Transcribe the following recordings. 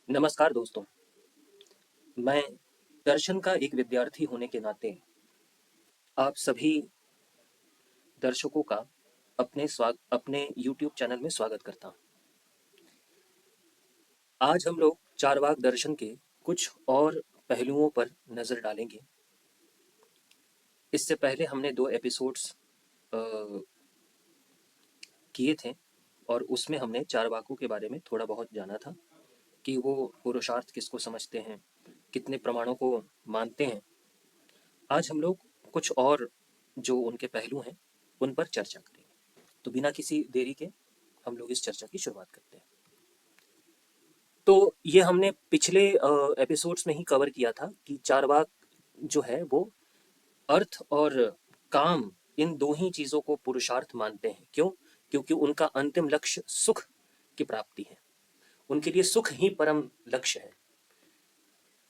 नमस्कार दोस्तों। मैं दर्शन का एक विद्यार्थी होने के नाते आप सभी दर्शकों का अपने YouTube चैनल में स्वागत करता हूं। आज हम लोग चारवाक दर्शन के कुछ और पहलुओं पर नजर डालेंगे। इससे पहले हमने 2 एपिसोड्स किए थे और उसमें हमने चारवाकों के बारे में थोड़ा बहुत जाना था कि वो पुरुषार्थ किसको समझते हैं, कितने प्रमाणों को मानते हैं। आज हम लोग कुछ और जो उनके पहलू हैं उन पर चर्चा करेंगे। तो बिना किसी देरी के हम लोग इस चर्चा की शुरुआत करते हैं। तो ये हमने पिछले एपिसोड्स में ही कवर किया था कि चारवाक जो है वो अर्थ और काम, इन दो ही चीजों को पुरुषार्थ मानते हैं। क्यों? क्योंकि उनका अंतिम लक्ष्य सुख की प्राप्ति है। उनके लिए सुख ही परम लक्ष्य है।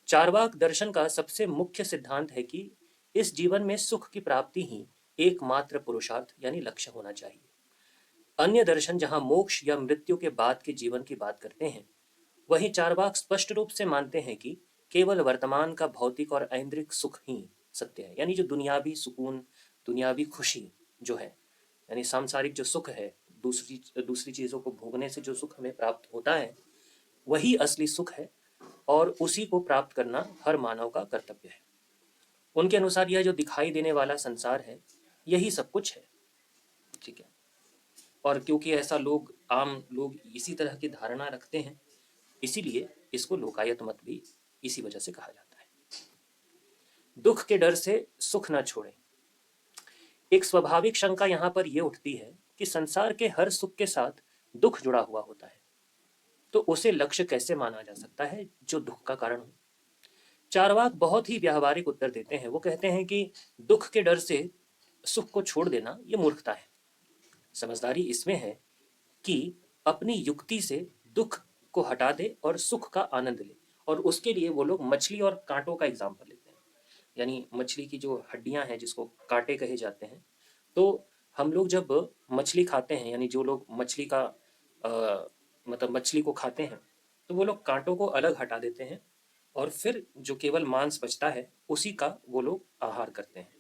चारवाक दर्शन का सबसे मुख्य सिद्धांत है कि इस जीवन में सुख की प्राप्ति ही एकमात्र पुरुषार्थ यानी लक्ष्य होना चाहिए। अन्य दर्शन जहां मोक्ष या मृत्यु के बाद के जीवन की बात करते हैं, वहीं चारवाक स्पष्ट रूप से मानते हैं कि केवल वर्तमान का भौतिक और ऐन्द्रिक सुख ही सत्य है। यानी जो दुनियावी सुकून, दुनियावी खुशी जो है, यानी सांसारिक जो सुख है, दूसरी दूसरी चीजों को भोगने से जो सुख हमें प्राप्त होता है, वही असली सुख है और उसी को प्राप्त करना हर मानव का कर्तव्य है। उनके अनुसार यह जो दिखाई देने वाला संसार है, यही सब कुछ है। ठीक है। और क्योंकि ऐसा आम लोग इसी तरह की धारणा रखते हैं, इसीलिए इसको लोकायत मत भी इसी वजह से कहा जाता है। दुख के डर से सुख न छोड़ें। एक स्वाभाविक शंका यहाँ पर यह उठती है कि संसार के हर सुख के साथ दुख जुड़ा हुआ होता है, तो उसे लक्ष्य कैसे माना जा सकता है जो दुख का कारण हो। चारवाक बहुत ही व्यावहारिक उत्तर देते हैं। वो कहते हैं कि दुख के डर से सुख को छोड़ देना ये मूर्खता है। समझदारी इसमें है कि अपनी युक्ति से दुख को हटा दे और सुख का आनंद ले। और उसके लिए वो लोग मछली और कांटों का एग्जाम्पल लेते हैं। यानी मछली की जो हड्डियां हैं, जिसको कांटे कहे जाते हैं, तो हम लोग जब मछली खाते हैं, यानी जो लोग मछली का मतलब मछली को खाते हैं, तो वो लोग कांटों को अलग हटा देते हैं और फिर जो केवल मांस बचता है उसी का वो लोग आहार करते हैं।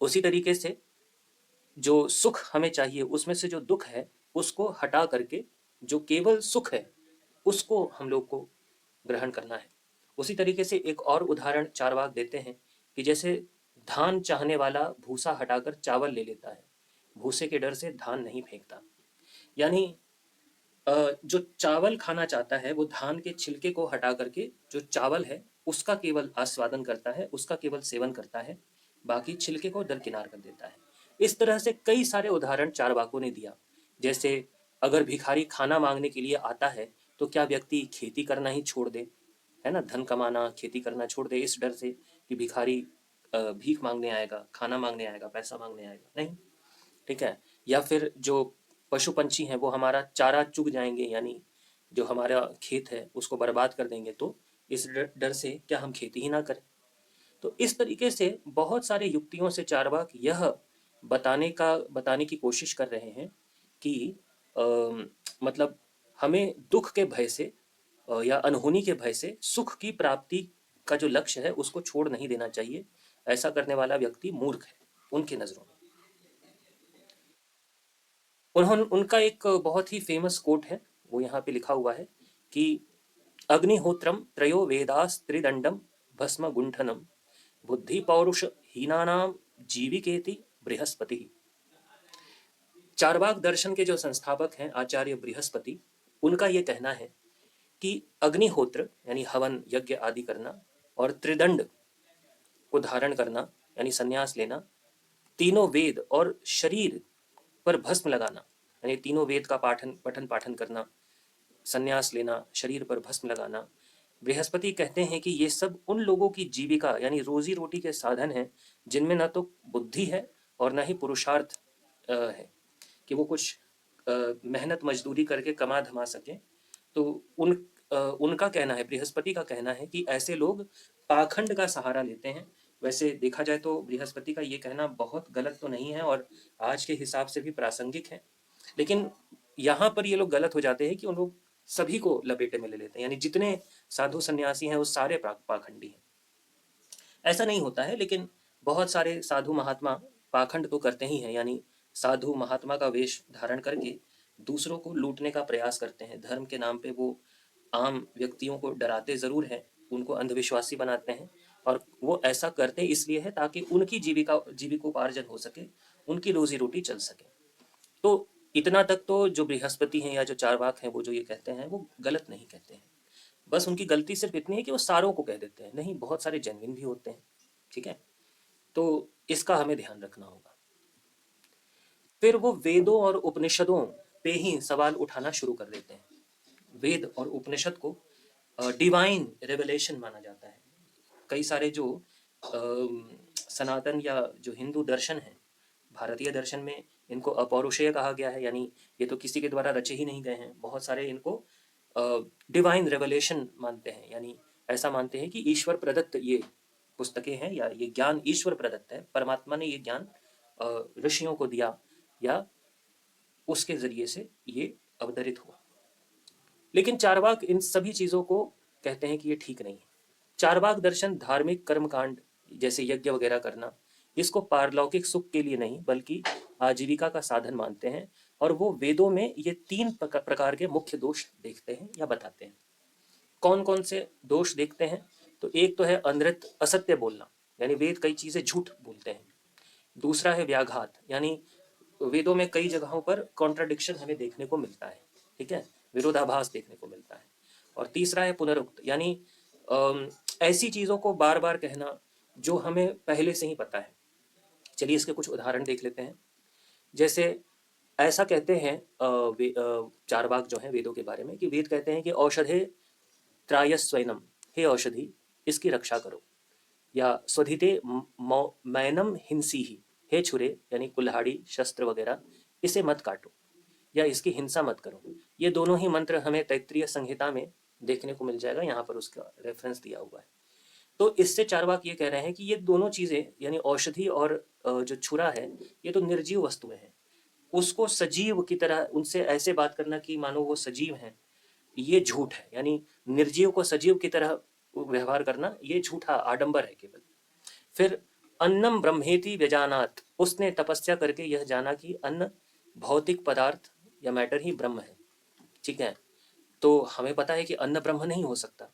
उसी तरीके से जो सुख हमें चाहिए, उसमें से जो दुख है उसको हटा करके जो केवल सुख है उसको हम लोग को ग्रहण करना है। उसी तरीके से एक और उदाहरण चारवाक देते हैं कि जैसे धान चाहने वाला भूसा हटाकर चावल ले लेता है, भूसे के डर से धान नहीं फेंकता। यानी जो चावल खाना चाहता है वो धान के छिलके को हटा करके जो चावल है उसका केवल आस्वादन करता है, उसका केवल सेवन करता है, बाकी छिलके को दरकिनार कर देता है। इस तरह से कई सारे उदाहरण चारवाकों ने दिया। जैसे अगर भिखारी खाना मांगने के लिए आता है तो क्या व्यक्ति खेती करना ही छोड़ दे, है ना, धन कमाना, खेती करना छोड़ दे इस डर से कि भिखारी भीख मांगने आएगा, खाना मांगने आएगा, पैसा मांगने आएगा? नहीं। ठीक है। या फिर जो पशु पंछी हैं वो हमारा चारा चुग जाएंगे, यानी जो हमारा खेत है उसको बर्बाद कर देंगे, तो इस डर से क्या हम खेती ही ना करें? तो इस तरीके से बहुत सारे युक्तियों से चारवाक यह बताने की कोशिश कर रहे हैं कि अ, मतलब हमें दुख के भय से या अनहोनी के भय से सुख की प्राप्ति का जो लक्ष्य है उसको छोड़ नहीं देना चाहिए। ऐसा करने वाला व्यक्ति मूर्ख है उनकी नजरों में। उनका एक बहुत ही फेमस कोट है, वो यहाँ पे लिखा हुआ है कि अग्निहोत्रम त्रयो वेदास त्रिदंडम भस्म गुंठनम बुद्धि पौरुष हीनानाम जीविकेति बृहस्पति। चारवाक दर्शन के जो संस्थापक हैं आचार्य बृहस्पति, उनका ये कहना है कि अग्निहोत्र यानी हवन यज्ञ आदि करना और त्रिदंड को धारण करना यानी संन्यास लेना, तीनों वेद और शरीर पर भस्म लगाना यानी तीनों वेद का पठन पाठन करना, संन्यास लेना, शरीर पर भस्म लगाना, बृहस्पति कहते हैं कि ये सब उन लोगों की जीविका यानी रोजी रोटी के साधन हैं जिनमें ना तो बुद्धि है और ना ही पुरुषार्थ है कि वो कुछ मेहनत मजदूरी करके कमा धमा सकें। तो उनका कहना है, बृहस्पति का कहना है कि ऐसे लोग पाखंड का सहारा लेते हैं। वैसे देखा जाए तो बृहस्पति का ये कहना बहुत गलत तो नहीं है और आज के हिसाब से भी प्रासंगिक है, लेकिन यहाँ पर ये लोग गलत हो जाते हैं कि उन लोग सभी को लपेटे में ले लेते हैं, यानी जितने साधु सन्यासी हैं वो सारे पाखंडी हैं। ऐसा नहीं होता है, लेकिन बहुत सारे साधु महात्मा पाखंड तो करते ही हैं, यानी साधु महात्मा का वेश धारण करके दूसरों को लूटने का प्रयास करते हैं। धर्म के नाम पे वो आम व्यक्तियों को डराते जरूर हैं, उनको अंधविश्वासी बनाते हैं, और वो ऐसा करते इसलिए है ताकि उनकी जीविकोपार्जन हो सके, उनकी रोजी रोटी चल सके। तो इतना तक तो जो बृहस्पति हैं या जो चारवाक हैं वो जो ये कहते हैं वो गलत नहीं कहते हैं। बस उनकी गलती सिर्फ इतनी है कि वो सारों को कह देते हैं, नहीं, बहुत सारे जेन्युइन भी होते हैं। ठीक है, तो इसका हमें ध्यान रखना होगा। फिर वो वेदों और उपनिषदों पे ही सवाल उठाना शुरू कर देते हैं। वेद और उपनिषद को डिवाइन रेवलेशन माना जाता है। कई सारे जो सनातन या जो हिंदू दर्शन है, भारतीय दर्शन में इनको अपौरुषेय कहा गया है, यानी ये तो किसी के द्वारा रचे ही नहीं गए हैं। बहुत सारे इनको डिवाइन रेवलेशन मानते हैं, यानी ऐसा मानते हैं कि ईश्वर प्रदत्त ये पुस्तकें हैं या ये ज्ञान ईश्वर प्रदत्त है, परमात्मा ने ये ज्ञान ऋषियों को दिया या उसके जरिए से ये अवतरित हुआ। लेकिन चारवाक इन सभी चीजों को कहते हैं कि ये ठीक नहीं है। चारवाक दर्शन धार्मिक कर्मकांड जैसे यज्ञ वगैरह करना, इसको पारलौकिक सुख के लिए नहीं बल्कि आजीविका का साधन मानते हैं, और वो वेदों में ये 3 प्रकार के मुख्य दोष देखते हैं या बताते हैं। कौन कौन से दोष देखते हैं? तो एक तो है अनृत, असत्य बोलना, यानी वेद कई चीजें झूठ बोलते हैं। दूसरा है व्याघात, यानी वेदों में कई जगहों पर कॉन्ट्राडिक्शन हमें देखने को मिलता है, ठीक है, विरोधाभास देखने को मिलता है। और तीसरा है पुनरुक्त, यानी ऐसी चीजों को बार बार कहना जो हमें पहले से ही पता है। चलिए इसके कुछ उदाहरण देख लेते हैं। जैसे ऐसा कहते हैं चारवाक जो है वेदों के बारे में, कि वेद कहते हैं कि औषधे त्रायस्वैनम, हे औषधि इसकी रक्षा करो, या स्वधिते मैनम हिंसी ही, हे छुरे यानी कुल्हाड़ी शस्त्र वगैरह इसे मत काटो या इसकी हिंसा मत करो। ये दोनों ही मंत्र हमें तैत्तिरीय संहिता में देखने को मिल जाएगा, यहाँ पर उसका रेफरेंस दिया हुआ है। तो इससे चारवाक ये कह रहे हैं कि ये दोनों चीजें यानी औषधि और जो छुरा है ये तो निर्जीव वस्तुएं हैं, उसको सजीव की तरह उनसे ऐसे बात करना कि मानो वो सजीव हैं, ये झूठ है। यानी निर्जीव को सजीव की तरह व्यवहार करना ये झूठा आडंबर है केवल। फिर अन्नम ब्रह्मेति व्यजानात, उसने तपस्या करके यह जाना कि अन्न भौतिक पदार्थ या मैटर ही ब्रह्म है। ठीक है, तो हमें पता है कि अन्न ब्रह्म नहीं हो सकता,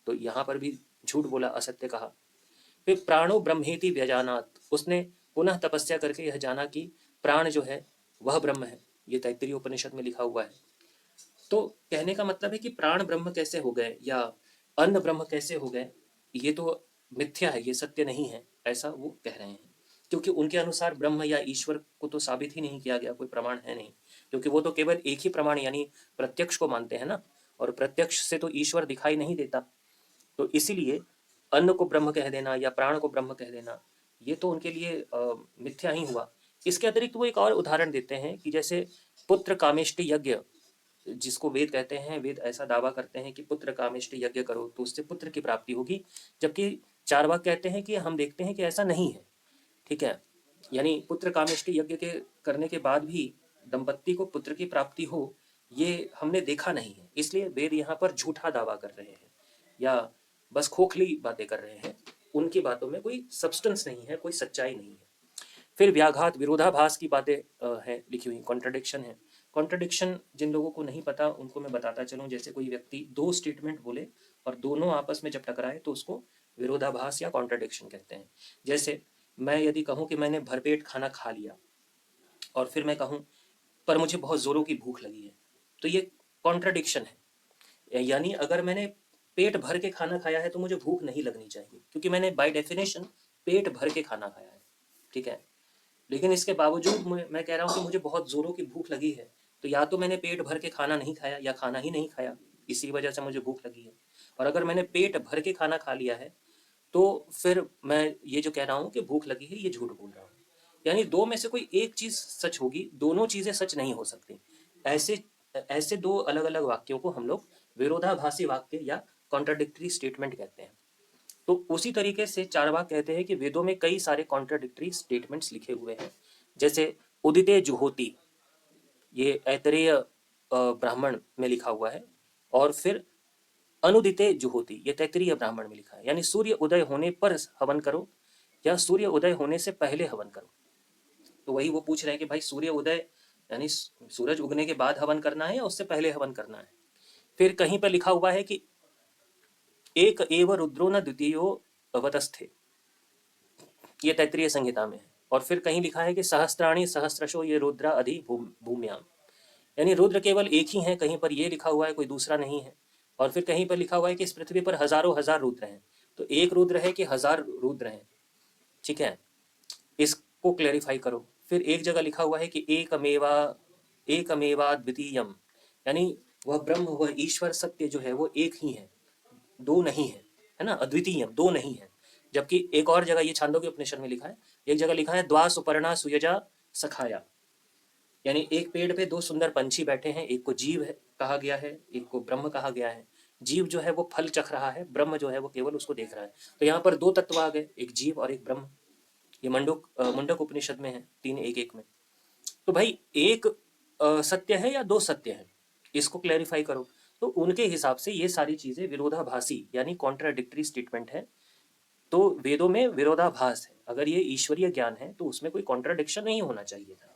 तो यहाँ पर भी झूठ बोला, असत्य कहा। फिर प्राणो ब्रह्मेति व्यजानात, उसने पुनः तपस्या करके यह जाना कि प्राण जो है वह ब्रह्म है, ये तैत्तिरीय उपनिषद में लिखा हुआ है। तो कहने का मतलब है कि प्राण ब्रह्म कैसे हो गए या अन्न ब्रह्म कैसे हो गए, ये तो मिथ्या है, ये सत्य नहीं है, ऐसा वो कह रहे हैं। क्योंकि उनके अनुसार ब्रह्म या ईश्वर को तो साबित ही नहीं किया गया, कोई प्रमाण है नहीं, क्योंकि वो तो केवल एक ही प्रमाण यानी प्रत्यक्ष को मानते हैं ना, और प्रत्यक्ष से तो ईश्वर दिखाई नहीं देता। तो इसीलिए अन्न को ब्रह्म कह देना या प्राण को ब्रह्म कह देना ये तो उनके लिए मिथ्या ही हुआ। इसके अतिरिक्त वो एक और उदाहरण देते हैं कि जैसे पुत्र कामेष्टि यज्ञ, जिसको वेद कहते हैं, वेद ऐसा दावा करते हैं कि पुत्र कामेष्टि यज्ञ करो तो उससे पुत्र की प्राप्ति होगी, जबकि चारवाक कहते हैं कि हम देखते हैं कि ऐसा नहीं है। ठीक है, यानी पुत्र कामेष्टि यज्ञ के करने के बाद भी दंपत्ति को पुत्र की प्राप्ति हो ये हमने देखा नहीं है, इसलिए वेद यहाँ पर झूठा दावा कर रहे हैं या बस खोखली बातें कर रहे हैं, उनकी बातों में कोई सब्सटेंस नहीं है, कोई सच्चाई नहीं है। फिर व्याघात, विरोधाभास की बातें हैं लिखी हुई, कॉन्ट्रडिक्शन है। कॉन्ट्रडिक्शन जिन लोगों को नहीं पता उनको मैं बताता चलूँ, जैसे कोई व्यक्ति 2 स्टेटमेंट बोले और दोनों आपस में जब टकराए तो उसको विरोधाभास या कॉन्ट्रडिक्शन कहते हैं। जैसे मैं यदि कहूँ कि मैंने भरपेट खाना खा लिया और फिर मैं कहूँ पर मुझे बहुत जोरों की भूख लगी है, तो ये कॉन्ट्रडिक्शन है। यानी अगर मैंने पेट भर के खाना खाया है तो मुझे भूख नहीं लगनी चाहिए, क्योंकि मैंने बाय डेफिनेशन पेट भर के खाना खाया है। ठीक है, लेकिन इसके बावजूद मैं कह रहा हूँ कि मुझे बहुत जोरों की भूख लगी है, तो या तो मैंने पेट भर के खाना नहीं खाया या खाना ही नहीं खाया, इसी वजह से मुझे भूख लगी है। और अगर मैंने पेट भर के खाना खा लिया है तो फिर मैं ये जो कह रहा हूँ कि भूख लगी है ये झूठ बोल रहा हूँ। यानी दो में से कोई एक चीज सच होगी, दोनों चीजें सच नहीं हो सकती। ऐसे ऐसे दो अलग अलग वाक्यों को हम लोग विरोधाभासी वाक्य या कॉन्ट्राडिक्टरी स्टेटमेंट कहते हैं। तो उसी तरीके से चारवाक कहते हैं कि वेदों में कई सारे कॉन्ट्राडिक्टरी स्टेटमेंट्स लिखे हुए हैं। जैसे उदिते जुहोति, ये ऐतरेय ब्राह्मण में लिखा हुआ है, और फिर अनुदिते जुहोति, ये तैत्तिरीय ब्राह्मण में लिखा है, यानी सूर्य उदय होने पर हवन करो या सूर्य उदय होने से पहले हवन करो। तो वही वो पूछ रहे हैं कि भाई सूर्य उदय यानी सूरज उगने के बाद हवन करना है या उससे पहले हवन करना है। फिर कहीं पर लिखा हुआ है कि एक एव रुद्रो न द्वितीयो अवतस्थे, ये तैत्तिरीय संहिता में है। और फिर कहीं लिखा है कि सहस्त्राणी सहस्रशो ये रुद्रा अधि भूम्याम, यानी रुद्र केवल एक ही है, कहीं पर ये लिखा हुआ है कोई दूसरा नहीं है। और फिर कहीं पर लिखा हुआ है कि इस पृथ्वी पर हजारों हजार रुद्र हैं, तो एक रुद्र है कि हजार रुद्र हैं, ठीक है, इसको क्लेरिफाई करो। फिर एक जगह लिखा हुआ है कि एकमेवा द्वितीयम, यानी वह ब्रह्म वह ईश्वर सत्य जो है वो एक ही है, दो नहीं है ना, अद्वितीयम, दो नहीं है। जबकि एक और जगह ये छांदोग्य उपनिषद में लिखा है, एक जगह लिखा है द्वा सुपर्णा सुयजा सखाया, यानी एक पेड़ पे दो सुंदर पंछी बैठे हैं, एक को जीव है कहा गया है, एक को ब्रह्म कहा गया है। जीव जो है वो फल चख रहा है, ब्रह्म जो है वो केवल उसको देख रहा है। तो यहाँ पर दो तत्व आ गए, एक जीव और एक ब्रह्म। ये मुंडक उपनिषद में है 3:1-1 में। तो भाई एक सत्य है या दो सत्य है, इसको क्लैरिफाई करो। तो उनके हिसाब से ये सारी चीजें विरोधाभासी यानी कॉन्ट्राडिक्टरी स्टेटमेंट है। तो वेदों में विरोधाभास है, अगर ये ईश्वरीय ज्ञान है तो उसमें कोई कॉन्ट्राडिक्शन नहीं होना चाहिए था।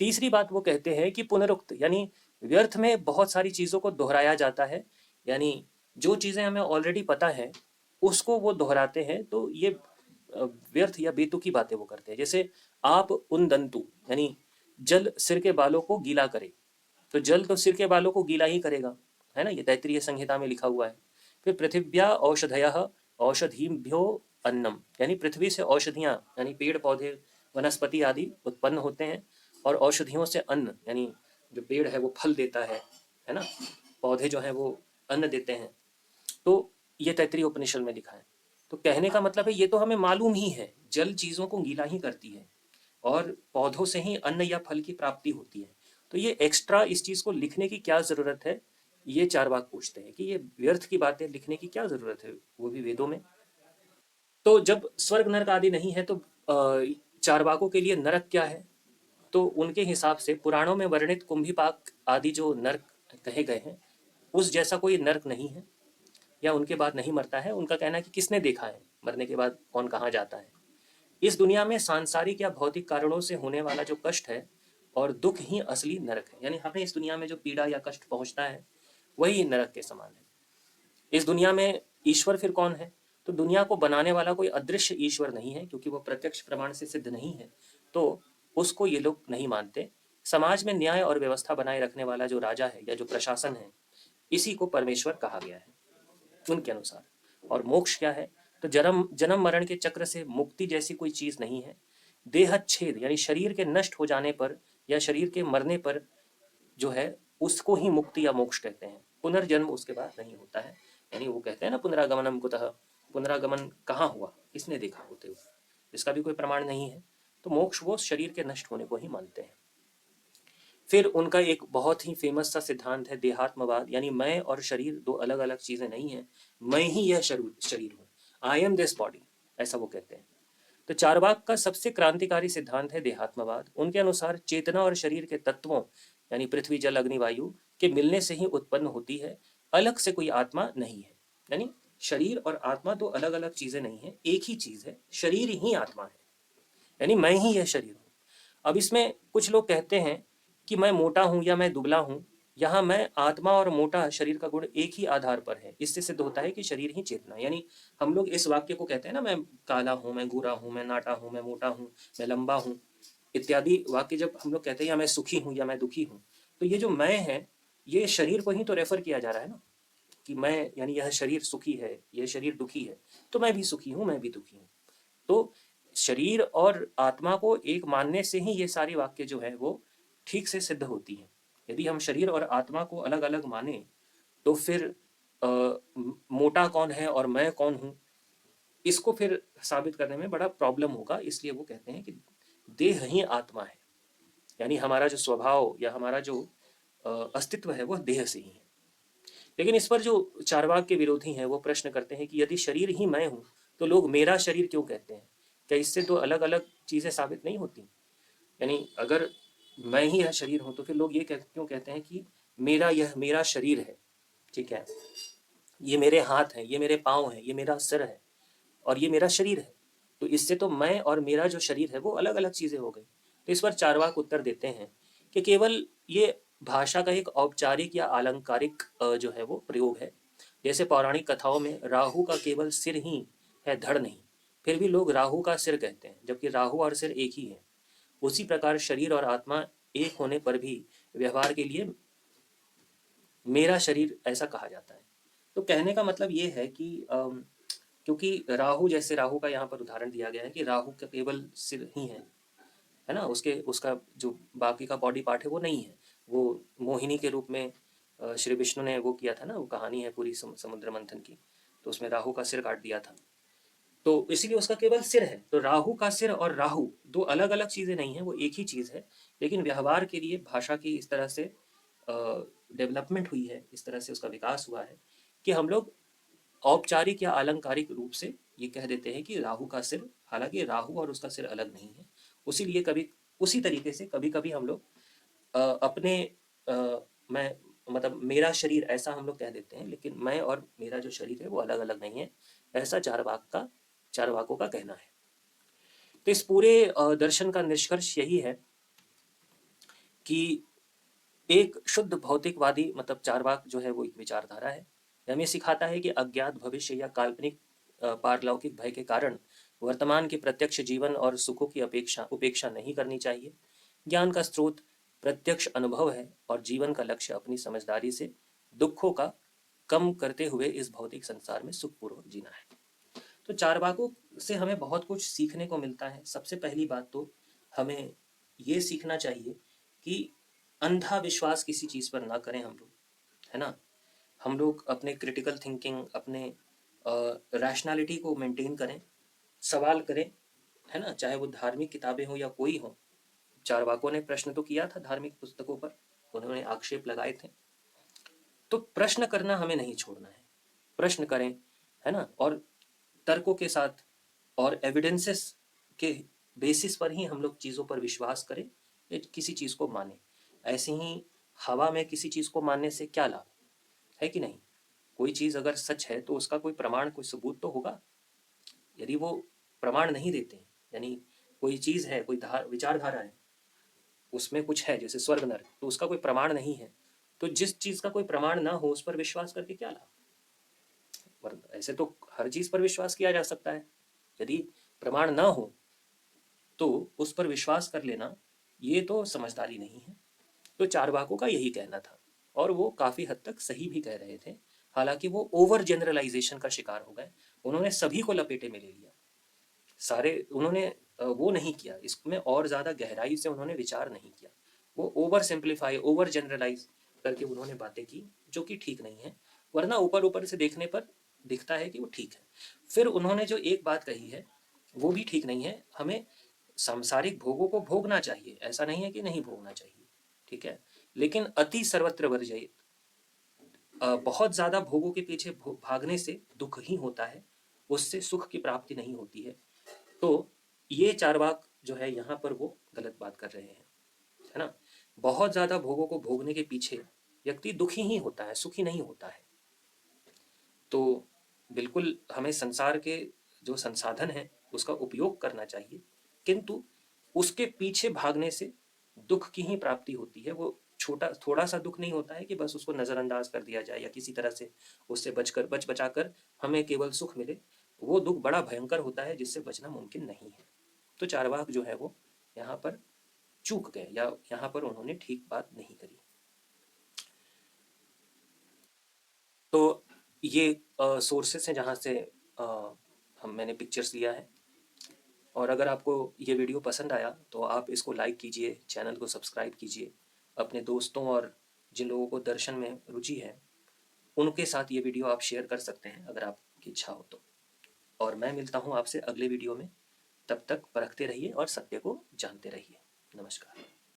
तीसरी बात वो कहते हैं कि पुनरुक्त, यानी व्यर्थ में बहुत सारी चीजों को दोहराया जाता है, यानी जो चीजें हमें ऑलरेडी पता है उसको वो दोहराते हैं, तो ये व्यर्थ या बेतुकी बातें वो करते हैं। जैसे आप उन दंतु, यानी जल सिर के बालों को गीला करे, तो जल तो सिर के बालों को गीला ही करेगा, है ना, ये तैत्तिरीय संहिता में लिखा हुआ है। फिर पृथिव्या औषधयः औषधीभ्यो अन्नम, यानी पृथ्वी से औषधियां यानी पेड़ पौधे वनस्पति आदि उत्पन्न होते हैं, और औषधियों से अन्न, यानी जो पेड़ है वो फल देता है ना, पौधे जो है वो अन्न देते हैं। तो ये तैत्तिरीय उपनिषद में लिखा है। तो कहने का मतलब है ये तो हमें मालूम ही है, जल चीजों को गीला ही करती है और पौधों से ही अन्न या फल की प्राप्ति होती है। तो ये एक्स्ट्रा इस चीज को लिखने की क्या जरूरत है, ये चारवाक पूछते हैं कि ये व्यर्थ की बातें लिखने की क्या जरूरत है, वो भी वेदों में। तो जब स्वर्ग नरक आदि नहीं है तो चारवाकों के लिए नरक क्या है, तो उनके हिसाब से पुराणों में वर्णित कुंभीपाक आदि जो नरक कहे गए हैं उस जैसा कोई नरक नहीं है, या उनके बाद नहीं मरता है। उनका कहना है कि किसने देखा है मरने के बाद कौन कहाँ जाता है। इस दुनिया में सांसारिक या भौतिक कारणों से होने वाला जो कष्ट है और दुख ही असली नरक है, यानी हमें इस दुनिया में जो पीड़ा या कष्ट पहुंचता है वही नरक के समान है। इस दुनिया में ईश्वर फिर कौन है, तो दुनिया को बनाने वाला कोई अदृश्य ईश्वर नहीं है, क्योंकि वो प्रत्यक्ष प्रमाण से सिद्ध नहीं है, तो उसको ये लोग नहीं मानते। समाज में न्याय और व्यवस्था बनाए रखने वाला जो राजा है या जो प्रशासन है, इसी को परमेश्वर कहा गया है उनके अनुसार। और मोक्ष क्या है, तो जन्म जन्म मरण के चक्र से मुक्ति जैसी कोई चीज नहीं है। देहच्छेद यानी शरीर के नष्ट हो जाने पर या शरीर के मरने पर जो है उसको ही मुक्ति या मोक्ष कहते हैं। पुनर्जन्म उसके बाद नहीं होता है, यानी वो कहते हैं ना पुनरागमनम कुतः, पुनरागमन कहाँ हुआ, किसने देखा होते हुए, इसका भी कोई प्रमाण नहीं है। तो मोक्ष वो शरीर के नष्ट होने को ही मानते हैं। फिर उनका एक बहुत ही फेमस सा सिद्धांत है देहात्मवाद, यानी मैं और शरीर दो अलग अलग चीजें नहीं है, मैं ही यह शरीर हूँ, आई एम दिस बॉडी, ऐसा वो कहते हैं। तो चारवाक का सबसे क्रांतिकारी सिद्धांत है देहात्मवाद। उनके अनुसार चेतना और शरीर के तत्वों यानी पृथ्वी जल अग्नि वायु के मिलने से ही उत्पन्न होती है, अलग से कोई आत्मा नहीं है। यानी शरीर और आत्मा दो अलग अलग चीजें नहीं है, एक ही चीज है, शरीर ही आत्मा है, यानी मैं ही यह शरीर हूँ। अब इसमें कुछ लोग कहते हैं कि मैं मोटा हूं या मैं दुबला हूं, यहाँ मैं आत्मा और मोटा शरीर का गुण एक ही आधार पर है, इससे सिद्ध होता है कि शरीर ही चेतना। यानी हम लोग इस वाक्य को कहते हैं ना, मैं काला हूं, मैं गोरा हूं, मैं नाटा हूं, मैं मोटा हूं, मैं लंबा हूं, इत्यादि वाक्य जब हम लोग कहते हैं या मैं सुखी हूं या मैं दुखी हूं, तो ये जो मैं है ये शरीर को ही तो रेफर किया जा रहा है ना, कि मैं यानी यह शरीर सुखी है, यह शरीर दुखी है, तो मैं भी सुखी हूं, मैं भी दुखी हूं। तो शरीर और आत्मा को एक मानने से ही ये सारी वाक्य जो है वो ठीक से सिद्ध होती है। यदि हम शरीर और आत्मा को अलग अलग माने तो फिर मोटा कौन है और मैं कौन हूँ, इसको फिर साबित करने में बड़ा प्रॉब्लम होगा। इसलिए वो कहते हैं कि देह ही आत्मा है, यानी हमारा जो स्वभाव या हमारा जो अस्तित्व है वह देह से ही है। लेकिन इस पर जो चारवाक के विरोधी हैं वो प्रश्न करते हैं कि यदि शरीर ही मैं हूँ तो लोग मेरा शरीर क्यों कहते हैं, क्या इससे तो अलग अलग चीजें साबित नहीं होती। यानी अगर मैं ही यह शरीर हूं तो फिर लोग ये क्यों कहते हैं कि मेरा यह मेरा शरीर है, ठीक है, ये मेरे हाथ हैं, ये मेरे पाँव हैं, ये मेरा सिर है और ये मेरा शरीर है। तो इससे तो मैं और मेरा जो शरीर है वो अलग अलग चीज़ें हो गई। तो इस पर चार्वाक उत्तर देते हैं कि केवल ये भाषा का एक औपचारिक या अलंकारिक जो है वो प्रयोग है। जैसे पौराणिक कथाओं में राहु का केवल सिर ही है, धड़ नहीं, फिर भी लोग राहु का सिर कहते हैं, जबकि राहु और सिर एक ही है। उसी प्रकार शरीर और आत्मा एक होने पर भी व्यवहार के लिए मेरा शरीर ऐसा कहा जाता है। तो कहने का मतलब ये है कि क्योंकि राहु, जैसे राहु का यहाँ पर उदाहरण दिया गया है कि राहु का केवल सिर ही है ना, उसके उसका जो बाकी का बॉडी पार्ट है वो नहीं है। वो मोहिनी के रूप में श्री विष्णु ने वो किया था ना, वो कहानी है पूरी समुद्र मंथन की, तो उसमें राहु का सिर काट दिया था। तो इसीलिए उसका केवल सिर है। तो राहु का सिर और राहु दो अलग अलग चीजें नहीं है, वो एक ही चीज है। लेकिन व्यवहार के लिए भाषा की इस तरह से डेवलपमेंट हुई है, इस तरह से उसका विकास हुआ है कि हम लोग औपचारिक या अलंकारिक रूप से ये कह देते हैं कि राहु का सिर, हालांकि राहु और उसका सिर अलग नहीं है। उसीलिए कभी उसी तरीके से कभी कभी हम लोग अपने मैं मतलब मेरा शरीर ऐसा हम लोग कह देते हैं, लेकिन मैं और मेरा जो शरीर है वो अलग अलग नहीं है, ऐसा चारवाकों का कहना है। तो इस पूरे दर्शन का निष्कर्ष यही है कि एक शुद्ध भौतिकवादी मतलब चारवाक जो है वो एक विचारधारा है। हमें सिखाता है कि अज्ञात भविष्य या काल्पनिक पारलौकिक भय के कारण वर्तमान के प्रत्यक्ष जीवन और सुखों की उपेक्षा नहीं करनी चाहिए। ज्ञान का स्रोत प्रत्यक्ष अनुभव है और जीवन का लक्ष्य अपनी समझदारी से दुखों का कम करते हुए इस भौतिक संसार में सुखपूर्वक जीना है। तो चारवाकों से हमें बहुत कुछ सीखने को मिलता है। सबसे पहली बात तो हमें ये सीखना चाहिए कि अंधा विश्वास किसी चीज़ पर ना करें हम लोग, है ना। हम लोग अपने क्रिटिकल थिंकिंग, अपने रैशनैलिटी को मेंटेन करें, सवाल करें, है ना, चाहे वो धार्मिक किताबें हो या कोई हो। चारवाकों ने प्रश्न तो किया था धार्मिक पुस्तकों पर, उन्होंने आक्षेप लगाए थे। तो प्रश्न करना हमें नहीं छोड़ना है, प्रश्न करें, है ना, और तर्कों के साथ और एविडेंसेस के बेसिस पर ही हम लोग चीज़ों पर विश्वास करें या किसी चीज़ को माने। ऐसे ही हवा में किसी चीज़ को मानने से क्या लाभ है कि नहीं। कोई चीज़ अगर सच है तो उसका कोई प्रमाण, कोई सबूत तो होगा। यदि वो प्रमाण नहीं देते, यानी कोई चीज़ है, कोई विचारधारा है, उसमें कुछ है जैसे स्वर्ग नरक, तो उसका कोई प्रमाण नहीं है, तो जिस चीज़ का कोई प्रमाण ना हो उस पर विश्वास करके क्या लाभ। ऐसे तो हर चीज़ पर विश्वास किया जा सकता है, यदि प्रमाण ना हो तो उस पर विश्वास कर लेना ये तो समझदारी नहीं है। तो चारवाकों का यही कहना था और वो काफ़ी हद तक सही भी कह रहे थे। हालांकि वो ओवर जनरलाइजेशन का शिकार हो गए, उन्होंने सभी को लपेटे में ले लिया, सारे उन्होंने वो नहीं किया, इसमें और ज़्यादा गहराई से उन्होंने विचार नहीं किया। वो ओवर सिंप्लीफाई, ओवर जनरलाइज करके उन्होंने बातें की जो कि ठीक नहीं है, वरना ऊपर ऊपर से देखने पर दिखता है कि वो ठीक है। फिर उन्होंने जो एक बात कही है वो भी ठीक नहीं है, हमें सांसारिक भोगों को भोगना चाहिए, ऐसा नहीं है कि नहीं भोगना चाहिए, ठीक है, लेकिन अति सर्वत्र वर्जयेत। बहुत ज़्यादा भोगों के पीछे भागने से दुख ही होता है, उससे सुख की प्राप्ति नहीं होती है। तो ये चारवाक जो है यहाँ पर वो गलत बात कर रहे हैं, है ना। बहुत ज़्यादा भोगों को भोगने के पीछे व्यक्ति दुखी ही होता है, सुखी नहीं होता है। तो बिल्कुल हमें संसार के जो संसाधन है उसका उपयोग करना चाहिए, किंतु उसके पीछे भागने से दुख की ही प्राप्ति होती है। वो छोटा थोड़ा सा दुख नहीं होता है कि बस उसको नज़रअंदाज कर दिया जाए या किसी तरह से उससे बच बचाकर हमें केवल सुख मिले। वो दुख बड़ा भयंकर होता है जिससे बचना मुमकिन नहीं है। तो चारवाक जो है वो यहाँ पर चूक गए या यहाँ पर उन्होंने ठीक बात नहीं करी। तो ये सोर्सेस हैं जहाँ से मैंने पिक्चर्स लिया है। और अगर आपको ये वीडियो पसंद आया तो आप इसको लाइक कीजिए, चैनल को सब्सक्राइब कीजिए, अपने दोस्तों और जिन लोगों को दर्शन में रुचि है उनके साथ ये वीडियो आप शेयर कर सकते हैं अगर आपकी इच्छा हो तो। और मैं मिलता हूँ आपसे अगले वीडियो में, तब तक परखते रहिए और सत्य को जानते रहिए। नमस्कार।